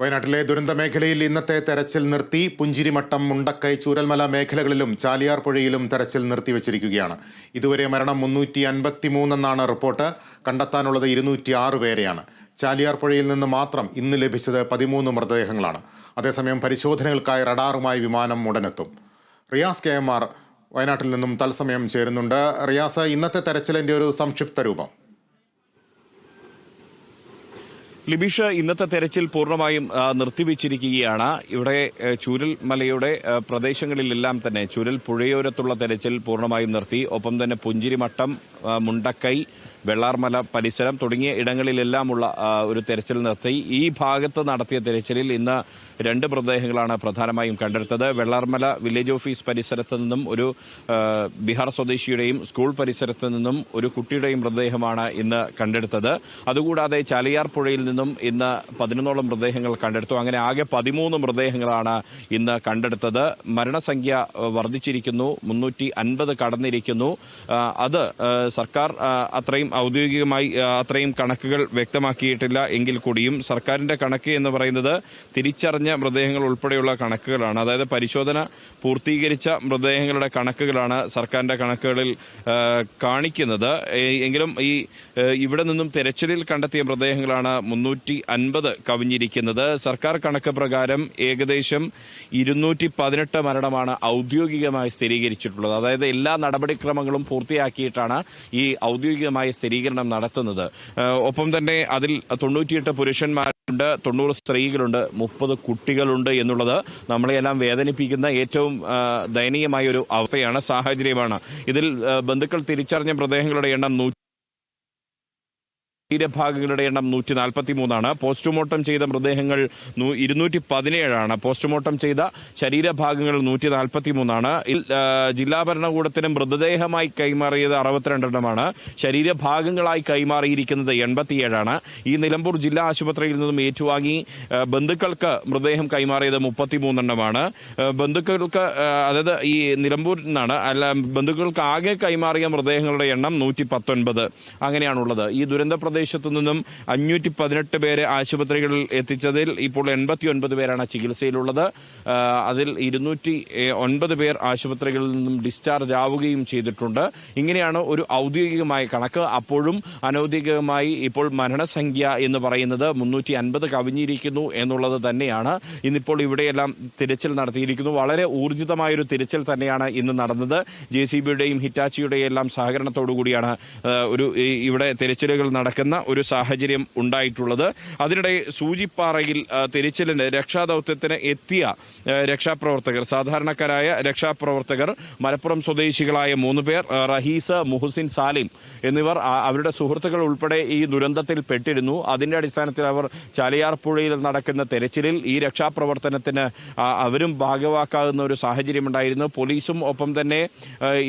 വയനാട്ടിലെ ദുരന്ത മേഖലയിൽ ഇന്നത്തെ തെരച്ചിൽ നിർത്തി. പുഞ്ചിരിമട്ടം, മുണ്ടക്കൈ, ചൂരൽമല മേഖലകളിലും ചാലിയാർ പുഴയിലും തെരച്ചിൽ നിർത്തിവച്ചിരിക്കുകയാണ്. ഇതുവരെ മരണം 353 എന്നാണ് റിപ്പോർട്ട്. കണ്ടെത്താനുള്ളത് 206 പേരെയാണ്. ചാലിയാർ പുഴയിൽ നിന്ന് മാത്രം ഇന്ന് ലഭിച്ചത് 13 മൃതദേഹങ്ങളാണ്. അതേസമയം പരിശോധനകൾക്കായി റഡാറുമായി വിമാനം ഉടനെത്തും. റിയാസ് KMR വയനാട്ടിൽ നിന്നും തത്സമയം ചേരുന്നുണ്ട്. റിയാസ്, ഇന്നത്തെ തെരച്ചിലിൻ്റെ ഒരു സംക്ഷിപ്ത രൂപം. ലിബീഷ്, ഇന്നത്തെ തെരച്ചിൽ പൂർണ്ണമായും നിർത്തിവെച്ചിരിക്കുകയാണ്. ഇവിടെ ചൂരൽമലയുടെ പ്രദേശങ്ങളിലെല്ലാം തന്നെ ചൂരൽ പുഴയോരത്തുള്ള തെരച്ചിൽ പൂർണ്ണമായും നിർത്തി. ഒപ്പം തന്നെ പുഞ്ചിരിമട്ടം, മുണ്ടക്കൈ, വെള്ളാർമല പരിസരം തുടങ്ങിയ ഇടങ്ങളിലെല്ലാമുള്ള ഒരു തെരച്ചിൽ നിർത്തി. ഈ ഭാഗത്ത് നടത്തിയ തെരച്ചിലിൽ ഇന്ന് 2 മൃതദേഹങ്ങളാണ് പ്രധാനമായും കണ്ടെടുത്തത്. വെള്ളാർമല വില്ലേജ് ഓഫീസ് പരിസരത്ത് നിന്നും ഒരു ബീഹാർ സ്വദേശിയുടെയും സ്കൂൾ പരിസരത്ത് നിന്നും ഒരു കുട്ടിയുടെയും മൃതദേഹമാണ് ഇന്ന് കണ്ടെടുത്തത്. അതുകൂടാതെ ചാലിയാർ പുഴയിൽ നിന്നും ഇന്ന് 11ഓളം മൃതദേഹങ്ങൾ കണ്ടെടുത്തു. അങ്ങനെ ആകെ 13 മൃതദേഹങ്ങളാണ് ഇന്ന് കണ്ടെടുത്തത്. മരണസംഖ്യ വർദ്ധിച്ചിരിക്കുന്നു, 350 കടന്നിരിക്കുന്നു. അത് സർക്കാർ അത്രയും ഔദ്യോഗികമായി അത്രയും കണക്കുകൾ വ്യക്തമാക്കിയിട്ടില്ല എങ്കിൽ കൂടിയും സർക്കാരിൻ്റെ കണക്ക് എന്ന് പറയുന്നത് തിരിച്ചറിഞ്ഞ മൃതദേഹങ്ങൾ ഉൾപ്പെടെയുള്ള കണക്കുകളാണ്. അതായത് പരിശോധന പൂർത്തീകരിച്ച മൃതദേഹങ്ങളുടെ കണക്കുകളാണ് സർക്കാരിൻ്റെ കണക്കുകളിൽ കാണിക്കുന്നത്. എങ്കിലും ഇവിടെ നിന്നും തെരച്ചിലിൽ കണ്ടെത്തിയ മൃതദേഹങ്ങളാണ് 350 കവിഞ്ഞിരിക്കുന്നത്. സർക്കാർ കണക്ക് പ്രകാരം ഏകദേശം 218 മരണമാണ് ഔദ്യോഗികമായി സ്ഥിരീകരിച്ചിട്ടുള്ളത്. അതായത് എല്ലാ നടപടിക്രമങ്ങളും പൂർത്തിയാക്കിയിട്ടാണ് ഈ ഔദ്യോഗികമായ സ്ഥിരീകരണം നടത്തുന്നത്. ഒപ്പം തന്നെ അതിൽ 98 പുരുഷന്മാരുണ്ട്, 90 സ്ത്രീകളുണ്ട്, 30 കുട്ടികളുണ്ട് എന്നുള്ളത് നമ്മളെയെല്ലാം വേദനിപ്പിക്കുന്ന ഏറ്റവും ദയനീയമായ ഒരു അവസ്ഥയാണ്, സാഹചര്യമാണ്. ഇതിൽ ബന്ധുക്കൾ തിരിച്ചറിഞ്ഞ മൃതദേഹങ്ങളുടെ എണ്ണം ശരീരഭാഗങ്ങളുടെ എണ്ണം 143. പോസ്റ്റ്മോർട്ടം ചെയ്ത മൃതദേഹങ്ങൾ 217. പോസ്റ്റ്മോർട്ടം ചെയ്ത ശരീരഭാഗങ്ങൾ 143. ജില്ലാ ഭരണകൂടത്തിന് മൃതദേഹമായി കൈമാറിയത് 62 ശരീരഭാഗങ്ങളായി കൈമാറിയിരിക്കുന്നത് 87. ഈ നിലമ്പൂർ ജില്ലാ ആശുപത്രിയിൽ നിന്നും ഏറ്റുവാങ്ങി ബന്ധുക്കൾക്ക് മൃതദേഹം കൈമാറിയത് 33. ബന്ധുക്കൾക്ക്, അതായത് ഈ നിലമ്പൂരിൽ നിന്നാണ്, ബന്ധുക്കൾക്ക് ആകെ കൈമാറിയ മൃതദേഹങ്ങളുടെ എണ്ണം 119. അങ്ങനെയാണുള്ളത്. ഈ ദുരന്ത പ്രദേശത്തു നിന്നും 518 പേരെ ആശുപത്രികളിൽ എത്തിച്ചതിൽ ഇപ്പോൾ 89 പേരാണ് ചികിത്സയിലുള്ളത്. അതിൽ 209 പേർ ആശുപത്രികളിൽ നിന്നും ഡിസ്ചാർജ് ആവുകയും ചെയ്തിട്ടുണ്ട്. ഇങ്ങനെയാണ് ഒരു ഔദ്യോഗികമായ കണക്ക്. അപ്പോഴും അനൗദ്യോഗികമായി ഇപ്പോൾ മരണസംഖ്യ എന്ന് പറയുന്നത് 350 കവിഞ്ഞിരിക്കുന്നു എന്നുള്ളത് തന്നെയാണ്. ഇന്നിപ്പോൾ ഇവിടെയെല്ലാം തിരച്ചിൽ നടത്തിയിരിക്കുന്നു. വളരെ ഊർജിതമായൊരു തിരച്ചിൽ തന്നെയാണ് ഇന്ന് നടന്നത്. JCBയുടെയും ഹിറ്റാച്ചിയുടെയും എല്ലാം സഹകരണത്തോടു കൂടിയാണ് ഇവിടെ തിരച്ചിലുകൾ നടക്കുന്ന ഒരു സാഹചര്യം ഉണ്ടായിട്ടുള്ളത്. അതിനിടെ സൂചിപ്പാറയിൽ തിരച്ചിലിന് രക്ഷാദൗത്യത്തിന് എത്തിയ രക്ഷാപ്രവർത്തകർ, സാധാരണക്കാരായ രക്ഷാപ്രവർത്തകർ, മലപ്പുറം സ്വദേശികളായ 3 പേർ, റഹീസ്, മുഹസിൻ, സാലിം എന്നിവർ അവരുടെ സുഹൃത്തുക്കൾ ഉൾപ്പെടെ ഈ ദുരന്തത്തിൽ പെട്ടിരുന്നു. അതിന്റെ അടിസ്ഥാനത്തിൽ അവർ ചാലിയാർ പുഴയിൽ നടക്കുന്ന തെരച്ചിലിൽ ഈ രക്ഷാപ്രവർത്തനത്തിന് അവരും ഭാഗവാക്കാകുന്ന ഒരു സാഹചര്യമുണ്ടായിരുന്നു. പോലീസും ഒപ്പം തന്നെ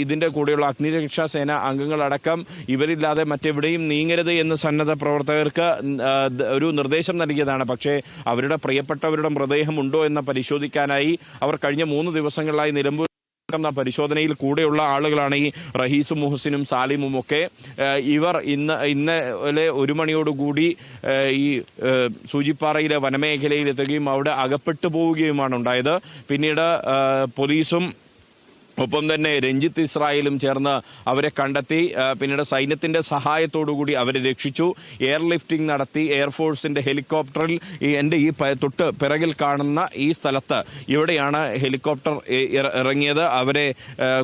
ഇതിന്റെ കൂടെയുള്ള അഗ്നിരക്ഷാ സേന അംഗങ്ങളടക്കം ഇവരില്ലാതെ മറ്റെവിടെയും നീങ്ങരുത് എന്ന് സന്നദ്ധ പ്രവർത്തകർക്ക് ഒരു നിർദ്ദേശം നൽകിയതാണ്. പക്ഷേ അവരുടെ പ്രിയപ്പെട്ടവരുടെ മൃതദേഹം ഉണ്ടോ എന്ന് പരിശോധിക്കാനായി അവർ കഴിഞ്ഞ 3 ദിവസങ്ങളിലായി നിലമ്പൂർ പരിശോധനയിൽ കൂടെയുള്ള ആളുകളാണ് ഈ റഹീസും, മുഹസിനും, സാലിമും ഒക്കെ. ഇവർ ഇന്നലെ 1 മണിയോടുകൂടി ഈ സൂചിപ്പാറയിലെ വനമേഖലയിൽ എത്തുകയും അവിടെ അകപ്പെട്ടു പോവുകയുമാണ് ഉണ്ടായത്. പിന്നീട് പോലീസും ഒപ്പം തന്നെ രഞ്ജിത്ത് ഇസ്രായേലും ചേർന്ന് അവരെ കണ്ടെത്തി. പിന്നീട് സൈന്യത്തിന്റെ സഹായത്തോടുകൂടി അവരെ രക്ഷിച്ചു. എയർലിഫ്റ്റിംഗ് നടത്തി. എയർഫോഴ്സിന്റെ ഹെലികോപ്റ്ററിൽ എൻ്റെ ഈ തൊട്ട് പിറകിൽ കാണുന്ന ഈ സ്ഥലത്ത് ഇവിടെയാണ് ഹെലികോപ്റ്റർ ഇറങ്ങിയത്, അവരെ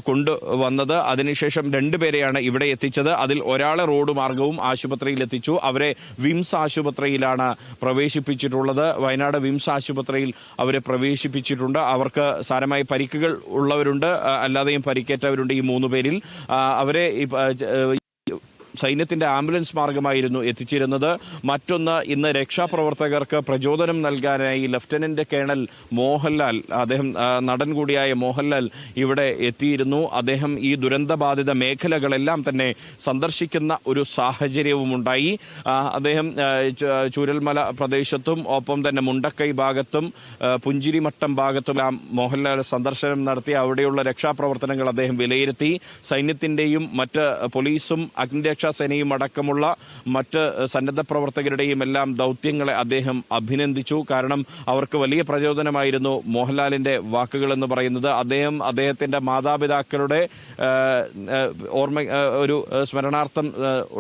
കൊണ്ടുവന്നത്. അതിനുശേഷം 2 പേരെയാണ് ഇവിടെ എത്തിച്ചത്. അതിൽ ഒരാളെ റോഡ് മാർഗവും ആശുപത്രിയിൽ എത്തിച്ചു. അവരെ വിംസ് ആശുപത്രിയിലാണ് പ്രവേശിപ്പിച്ചിട്ടുള്ളത്. വയനാട് വിംസ് ആശുപത്രിയിൽ അവരെ പ്രവേശിപ്പിച്ചിട്ടുണ്ട്. അവർക്ക് സാരമായ പരിക്കുകൾ ഉള്ളവരുണ്ട്, അല്ലാതെയും പരിക്കേറ്റവരുണ്ട്. ഈ 3 പേരിൽ അവരെ സൈന്യത്തിന്റെ ആംബുലൻസ് മാർഗമായിരുന്നു എത്തിച്ചിരുന്നത്. മറ്റൊന്ന്, ഇന്ന് രക്ഷാപ്രവർത്തകർക്ക് പ്രചോദനം നൽകാനായി ലഫ്റ്റനന്റ് കേണൽ മോഹൻലാൽ, അദ്ദേഹം നടൻ കൂടിയായ മോഹൻലാൽ ഇവിടെ എത്തിയിരുന്നു. അദ്ദേഹം ഈ ദുരന്തബാധിത മേഖലകളെല്ലാം തന്നെ സന്ദർശിക്കുന്ന ഒരു സാഹചര്യവും ഉണ്ടായി. അദ്ദേഹം ചൂരൽമല പ്രദേശത്തും ഒപ്പം തന്നെ മുണ്ടക്കൈ ഭാഗത്തും പുഞ്ചിരിമട്ടം ഭാഗത്തും മോഹൻലാൽ സന്ദർശനം നടത്തി. അവിടെയുള്ള രക്ഷാപ്രവർത്തനങ്ങൾ അദ്ദേഹം വിലയിരുത്തി. സൈന്യത്തിന്റെയും മറ്റ് പോലീസും അഗ്നിരക്ഷാ സുരക്ഷാ സേനയും അടക്കമുള്ള മറ്റ് സന്നദ്ധ പ്രവർത്തകരുടെയും എല്ലാം ദൗത്യങ്ങളെ അദ്ദേഹം അഭിനന്ദിച്ചു. കാരണം അവർക്ക് വലിയ പ്രചോദനമായിരുന്നു മോഹൻലാലിൻ്റെ വാക്കുകൾ എന്ന് പറയുന്നത്. അദ്ദേഹത്തിൻ്റെ മാതാപിതാക്കളുടെ ഒരു സ്മരണാർത്ഥം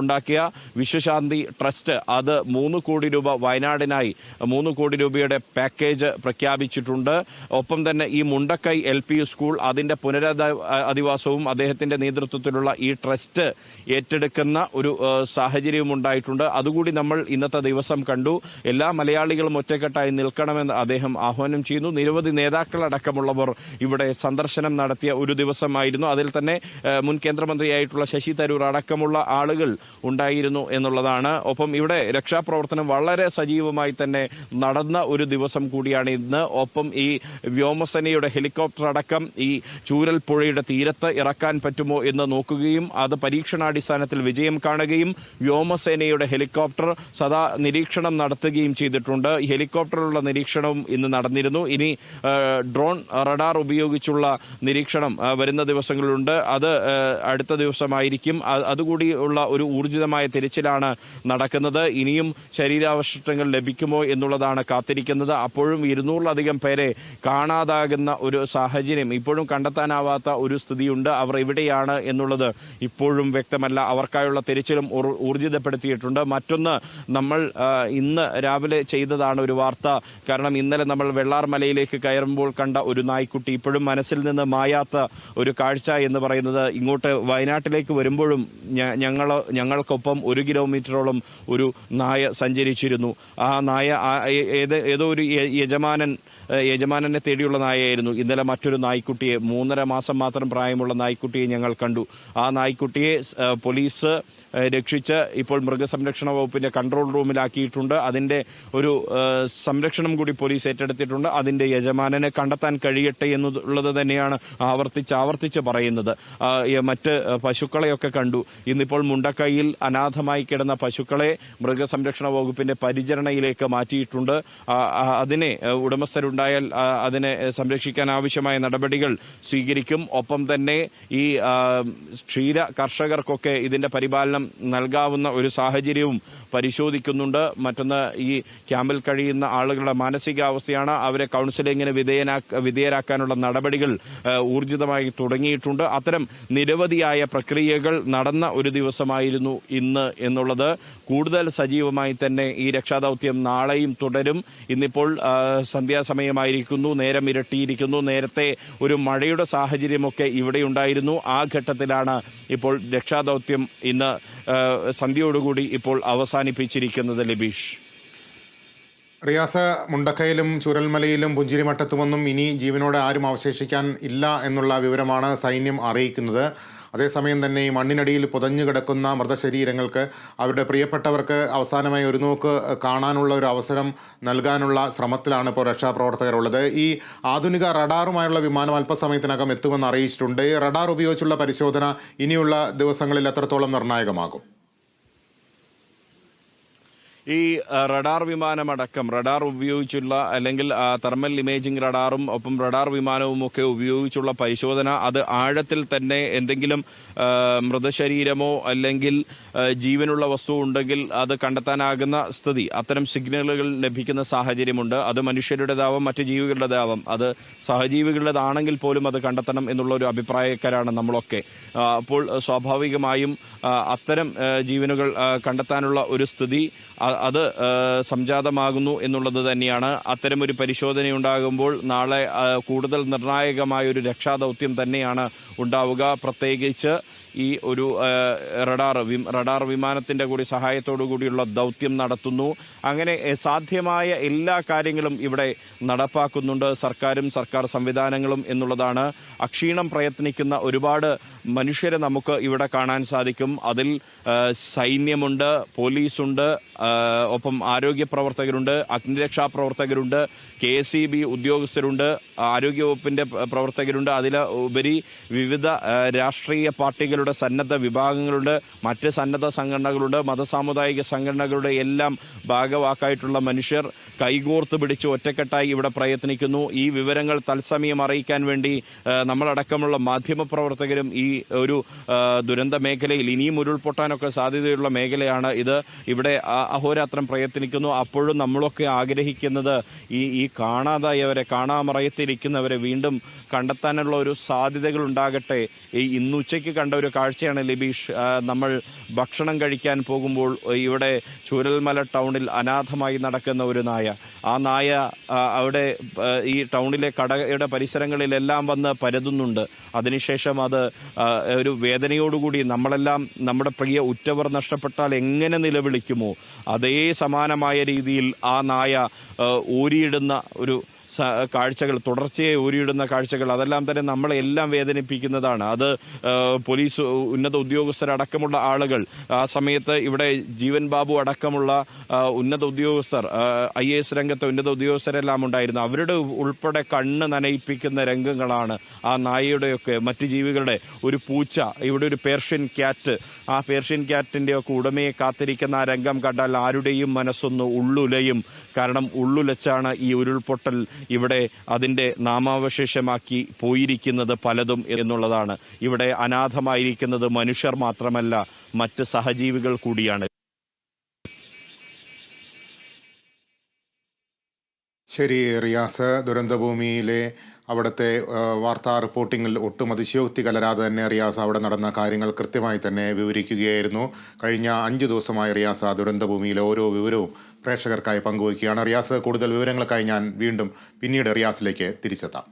ഉണ്ടാക്കിയ വിശ്വശാന്തി ട്രസ്റ്റ് അത് 3 കോടി രൂപ വയനാടിനായി 3 കോടി രൂപയുടെ പാക്കേജ് പ്രഖ്യാപിച്ചിട്ടുണ്ട്. ഒപ്പം തന്നെ ഈ മുണ്ടക്കൈ LP സ്കൂൾ അതിൻ്റെ പുനരധിവാസവും അദ്ദേഹത്തിൻ്റെ നേതൃത്വത്തിലുള്ള ഈ ട്രസ്റ്റ് ഏറ്റെടുക്കുന്ന ഒരു സാഹചര്യവും ഉണ്ടായിട്ടുണ്ട്. അതുകൂടി നമ്മൾ ഇന്നത്തെ ദിവസം കണ്ടു. എല്ലാ മലയാളികളും ഒറ്റക്കെട്ടായി നിൽക്കണമെന്ന് അദ്ദേഹം ആഹ്വാനം ചെയ്യുന്നു. നിരവധി നേതാക്കളടക്കമുള്ളവർ ഇവിടെ സന്ദർശനം നടത്തിയ ഒരു ദിവസമായിരുന്നു. അതിൽ തന്നെ മുൻ കേന്ദ്രമന്ത്രിയായിട്ടുള്ള ശശി തരൂർ അടക്കമുള്ള ആളുകൾ ഉണ്ടായിരുന്നു എന്നുള്ളതാണ്. ഒപ്പം ഇവിടെ രക്ഷാപ്രവർത്തനം വളരെ സജീവമായി തന്നെ നടന്ന ഒരു ദിവസം കൂടിയാണ് ഇന്ന്. ഒപ്പം ഈ വ്യോമസേനയുടെ ഹെലികോപ്റ്റർ അടക്കം ഈ ചൂരൽ പുഴയുടെ തീരത്ത് ഇറക്കാൻ പറ്റുമോ എന്ന് നോക്കുകയും അത് പരീക്ഷണാടിസ്ഥാനത്തിൽ വിജയം കാണുകയും വ്യോമസേനയുടെ ഹെലികോപ്റ്റർ സദാ നിരീക്ഷണം നടത്തുകയും ചെയ്തിട്ടുണ്ട്. ഹെലികോപ്റ്ററിലുള്ള നിരീക്ഷണവും ഇന്ന് നടന്നിരുന്നു. ഇനി ഡ്രോൺ റഡാർ ഉപയോഗിച്ചുള്ള നിരീക്ഷണം വരുന്ന ദിവസങ്ങളിലുണ്ട്. അത് അടുത്ത ദിവസമായിരിക്കും. അതുകൂടിയുള്ള ഒരു ഊർജിതമായ തിരച്ചിലാണ് നടക്കുന്നത്. ഇനിയും ശരീരാവശിഷ്ടങ്ങൾ ലഭിക്കുമോ എന്നുള്ളതാണ് കാത്തിരിക്കുന്നത്. അപ്പോഴും 200-ലധികം പേരെ കാണാതാകുന്ന ഒരു സാഹചര്യം ഇപ്പോഴും കണ്ടെത്താനാവാത്ത ഒരു സ്ഥിതിയുണ്ട്. അവർ എവിടെയാണ് എന്നുള്ളത് ഇപ്പോഴും വ്യക്തമല്ല. അവർക്കായുള്ള തിരച്ചിലും ഊർജിതപ്പെടുത്തിയിട്ടുണ്ട്. മറ്റൊന്ന്, നമ്മൾ ഇന്ന് രാവിലെ ചെയ്തതാണ് ഒരു വാർത്ത. കാരണം ഇന്നലെ നമ്മൾ വെള്ളാർമലയിലേക്ക് കയറുമ്പോൾ കണ്ട ഒരു നായ്ക്കുട്ടി ഇപ്പോഴും മനസ്സിൽ നിന്ന് മായാത്ത ഒരു കാഴ്ച എന്ന് പറയുന്നത് ഇങ്ങോട്ട് വയനാട്ടിലേക്ക് വരുമ്പോഴും ഞങ്ങൾക്കൊപ്പം 1 കിലോമീറ്ററോളം ഒരു നായ സഞ്ചരിച്ചിരുന്നു. ആ നായ ഏതോ ഒരു യജമാനനെ തേടിയുള്ള നായയായിരുന്നു. ഇന്നലെ മറ്റൊരു നായ്ക്കുട്ടിയെ 3.5 മാസം മാത്രം പ്രായമുള്ള നായ്ക്കുട്ടിയെ ഞങ്ങൾ കണ്ടു. ആ നായ്ക്കുട്ടിയെ പോലീസ് രക്ഷിച്ച് ഇപ്പോൾ മൃഗസംരക്ഷണ വകുപ്പിൻ്റെ കൺട്രോൾ റൂമിലാക്കിയിട്ടുണ്ട്. അതിൻ്റെ ഒരു സംരക്ഷണം കൂടി പോലീസ് ഏറ്റെടുത്തിട്ടുണ്ട്. അതിൻ്റെ യജമാനനെ കണ്ടെത്താൻ കഴിയട്ടെ എന്നുള്ളത് തന്നെയാണ് ആവർത്തിച്ച് പറയുന്നത്. മറ്റ് പശുക്കളെയൊക്കെ കണ്ടു. ഇന്നിപ്പോൾ മുണ്ടക്കൈയിൽ അനാഥമായി കിടന്ന പശുക്കളെ മൃഗസംരക്ഷണ വകുപ്പിൻ്റെ പരിചരണയിലേക്ക് മാറ്റിയിട്ടുണ്ട്. അതിനെ ഉടമസ്ഥരുണ്ടായാൽ അതിനെ സംരക്ഷിക്കാൻ ആവശ്യമായ നടപടികൾ സ്വീകരിക്കും. ഒപ്പം തന്നെ ഈ ക്ഷീര കർഷകർക്കൊക്കെ ഇതിൻ്റെ പരിപാലനം നൽകാവുന്ന ഒരു സാഹചര്യവും പരിശോധിക്കുന്നുണ്ട്. മറ്റൊന്ന്, ഈ ക്യാമ്പിൽ കഴിയുന്ന ആളുകളുടെ മാനസികാവസ്ഥയാണ്. അവരെ കൗൺസിലിങ്ങിന് വിധേയരാക്കാനുള്ള നടപടികൾ ഊർജിതമായി തുടങ്ങിയിട്ടുണ്ട്. അത്തരം നിരവധിയായ പ്രക്രിയകൾ നടന്ന ഒരു ദിവസമായിരുന്നു ഇന്ന് എന്നുള്ളത്. കൂടുതൽ സജീവമായി തന്നെ ഈ രക്ഷാദൗത്യം നാളെയും തുടരും. ഇന്നിപ്പോൾ സന്ധ്യാസമയമായിരിക്കുന്നു, നേരം ഇരട്ടിയിരിക്കുന്നു. നേരത്തെ ഒരു മഴയുടെ സാഹചര്യമൊക്കെ ഇവിടെ ഉണ്ടായിരുന്നു. ആ ഘട്ടത്തിലാണ് ഇപ്പോൾ രക്ഷാദൗത്യം ഇന്ന് സന്ധ്യയോടുകൂടി ഇപ്പോൾ അവസാനിപ്പിച്ചിരിക്കുന്നത്. ലബീഷ്, റിയാസ്, മുണ്ടക്കയിലും ചൂരൽമലയിലും പുഞ്ചിരിമട്ടത്തുമൊന്നും ഇനി ജീവനോടെ ആരും അവശേഷിക്കാൻ ഇല്ല എന്നുള്ള വിവരമാണ് സൈന്യം അറിയിക്കുന്നത്. അതേസമയം തന്നെ ഈ മണ്ണിനടിയിൽ പുതഞ്ഞു കിടക്കുന്ന മൃതശരീരങ്ങൾക്ക് അവരുടെ പ്രിയപ്പെട്ടവർക്ക് അവസാനമായി ഒരു നോക്ക് കാണാനുള്ള ഒരു അവസരം നൽകാനുള്ള ശ്രമത്തിലാണ് ഇപ്പോൾ രക്ഷാപ്രവർത്തകരുള്ളത്. ഈ ആധുനിക റഡാറുമായുള്ള വിമാനം അല്പസമയത്തിനകം എത്തുമെന്ന് അറിയിച്ചിട്ടുണ്ട്. ഈ റഡാർ ഉപയോഗിച്ചുള്ള പരിശോധന ഇനിയുള്ള ദിവസങ്ങളിൽ എത്രത്തോളം നിർണായകമാകും? ഈ റഡാർ വിമാനമടക്കം റഡാർ ഉപയോഗിച്ചുള്ള അല്ലെങ്കിൽ തെർമൽ ഇമേജിംഗ് റഡാറും ഒപ്പം റഡാർ വിമാനവും ഒക്കെ ഉപയോഗിച്ചുള്ള പരിശോധന, അത് ആഴത്തിൽ തന്നെ എന്തെങ്കിലും മൃതശരീരമോ അല്ലെങ്കിൽ ജീവനുള്ള വസ്തു ഉണ്ടെങ്കിൽ അത് കണ്ടെത്താനാകുന്ന സ്ഥിതി, അത്തരം സിഗ്നലുകൾ ലഭിക്കുന്ന സാഹചര്യമുണ്ട്. അത് മനുഷ്യരുടേതാവാം, മറ്റ് ജീവികളുടേതാവാം. അത് സഹജീവികളുടേതാണെങ്കിൽ പോലും അത് കണ്ടെത്തണം എന്നുള്ള ഒരു അഭിപ്രായക്കാരാണ് നമ്മളൊക്കെ. അപ്പോൾ സ്വാഭാവികമായും അത്തരം ജീവനുകൾ കണ്ടെത്താനുള്ള ഒരു സ്ഥിതി അത് സംജാതമാകുന്നു എന്നുള്ളത് തന്നെയാണ്. അത്തരമൊരു പരിശോധനയുണ്ടാകുമ്പോൾ നാളെ കൂടുതൽ നിർണായകമായ ഒരു രക്ഷാദൗത്യം തന്നെയാണ് ഉണ്ടാവുക. പ്രത്യേകിച്ച് ഈ ഒരു റഡാർ വിമാനത്തിൻ്റെ കൂടി സഹായത്തോടു കൂടിയുള്ള ദൗത്യം നടത്തുന്നു. അങ്ങനെ സാധ്യമായ എല്ലാ കാര്യങ്ങളും ഇവിടെ നടപ്പാക്കുന്നുണ്ട് സർക്കാരും സർക്കാർ സംവിധാനങ്ങളും എന്നുള്ളതാണ്. അക്ഷീണം പ്രയത്നിക്കുന്ന ഒരുപാട് മനുഷ്യരെ നമുക്ക് ഇവിടെ കാണാൻ സാധിക്കും. അതിൽ സൈന്യമുണ്ട്, പോലീസുണ്ട്, ഒപ്പം ആരോഗ്യ പ്രവർത്തകരുണ്ട്, അഗ്നിരക്ഷാ പ്രവർത്തകരുണ്ട്, KSEB ഉദ്യോഗസ്ഥരുണ്ട്, ആരോഗ്യവകുപ്പിൻ്റെ പ്രവർത്തകരുണ്ട്. അതിൽ ഉപരി വിവിധ രാഷ്ട്രീയ പാർട്ടികളുടെ സന്നദ്ധ വിഭാഗങ്ങളുണ്ട്, മറ്റ് സന്നദ്ധ സംഘടനകളുണ്ട്, മതസാമുദായിക സംഘടനകളുടെ എല്ലാം ഭാഗവാക്കായിട്ടുള്ള മനുഷ്യർ കൈകോർത്ത് പിടിച്ച് ഒറ്റക്കെട്ടായി ഇവിടെ പ്രയത്നിക്കുന്നു. ഈ വിവരങ്ങൾ തത്സമയം അറിയിക്കാൻ വേണ്ടി നമ്മളടക്കമുള്ള മാധ്യമപ്രവർത്തകരും ഈ ഒരു ദുരന്ത മേഖലയിൽ ഇനിയും ഉരുൾപൊട്ടാനൊക്കെ സാധ്യതയുള്ള മേഖലയാണ് ഇത്. ഇവിടെ അഹോരാത്രം പ്രയത്നിക്കുന്നു. അപ്പോഴും നമ്മളൊക്കെ ആഗ്രഹിക്കുന്നത് ഈ കാണാതായവരെ, കാണാമറയത്തിരിക്കുന്നവരെ വീണ്ടും കണ്ടെത്താനുള്ള ഒരു സാധ്യതകൾ ഉണ്ടാകട്ടെ. ഇന്ന് ഉച്ചയ്ക്ക് കണ്ട ഒരു കാഴ്ചയാണ് ലിബീഷ്. നമ്മൾ ഭക്ഷണം കഴിക്കാൻ പോകുമ്പോൾ ഇവിടെ ചൂരൽമല ടൗണിൽ അനാഥമായി നടക്കുന്ന ഒരു നായ. ആ നായ അവിടെ ഈ ടൗണിലെ കടയുടെ പരിസരങ്ങളിലെല്ലാം വന്ന് പരതുന്നുണ്ട്. അതിനുശേഷം അത് ഒരു വേദനയോടുകൂടി നമ്മളെല്ലാം നമ്മുടെ പ്രിയ ഉറ്റവർ നഷ്ടപ്പെട്ടാൽ എങ്ങനെ നിലവിളിക്കുമോ അതേ സമാനമായ രീതിയിൽ ആ നായ ഓരിയിടുന്ന ഒരു കാഴ്ചകൾ, തുടർച്ചയായി ഊരിയിടുന്ന കാഴ്ചകൾ, അതെല്ലാം തന്നെ നമ്മളെല്ലാം വേദനിപ്പിക്കുന്നതാണ്. അത് പോലീസ് ഉന്നത ഉദ്യോഗസ്ഥരടക്കമുള്ള ആളുകൾ, ആ സമയത്ത് ഇവിടെ ജീവൻ ബാബു അടക്കമുള്ള ഉന്നത ഉദ്യോഗസ്ഥർ, IAS രംഗത്തെ ഉന്നത ഉദ്യോഗസ്ഥരെല്ലാം ഉണ്ടായിരുന്നു. അവരുടെ ഉൾപ്പെടെ കണ്ണ് നനയിപ്പിക്കുന്ന രംഗങ്ങളാണ് ആ നായയുടെയൊക്കെ, മറ്റ് ജീവികളുടെ. ഒരു പൂച്ച, ഇവിടെ ഒരു പേർഷ്യൻ ക്യാറ്റ്, ആ പേർഷ്യൻ ക്യാറ്റിൻ്റെയൊക്കെ ഉടമയെ കാത്തിരിക്കുന്ന ആ രംഗം കണ്ടാൽ ആരുടെയും മനസ്സൊന്ന് ഉള്ളുലയും. കാരണം ഉള്ളുലച്ചാണ് ഈ ഉരുൾപൊട്ടൽ ഇവിടെ അതിൻ്റെ നാമാവശേഷമാക്കി പോയിരിക്കുന്നത് പലതും എന്നുള്ളതാണ്. ഇവിടെ അനാഥമായിരിക്കുന്നത് മനുഷ്യർ മാത്രമല്ല, മറ്റ് സഹജീവികൾ കൂടിയാണ്. ശരി റിയാസ്, ദുരന്തഭൂമിയിലെ അവിടുത്തെ വാർത്താ റിപ്പോർട്ടിങ്ങിൽ ഒട്ടും അതിശയോക്തി കലരാതെ തന്നെ റിയാസ് അവിടെ നടന്ന കാര്യങ്ങൾ കൃത്യമായി തന്നെ വിവരിക്കുകയായിരുന്നു. കഴിഞ്ഞ 5 ദിവസമായി റിയാസ് ദുരന്തഭൂമിയിലെ ഓരോ വിവരവും പ്രേക്ഷകർക്കായി പങ്കുവയ്ക്കുകയാണ്. റിയാസ്, കൂടുതൽ വിവരങ്ങൾക്കായി ഞാൻ വീണ്ടും പിന്നീട് റിയാസിലേക്ക് തിരിച്ചെത്താം.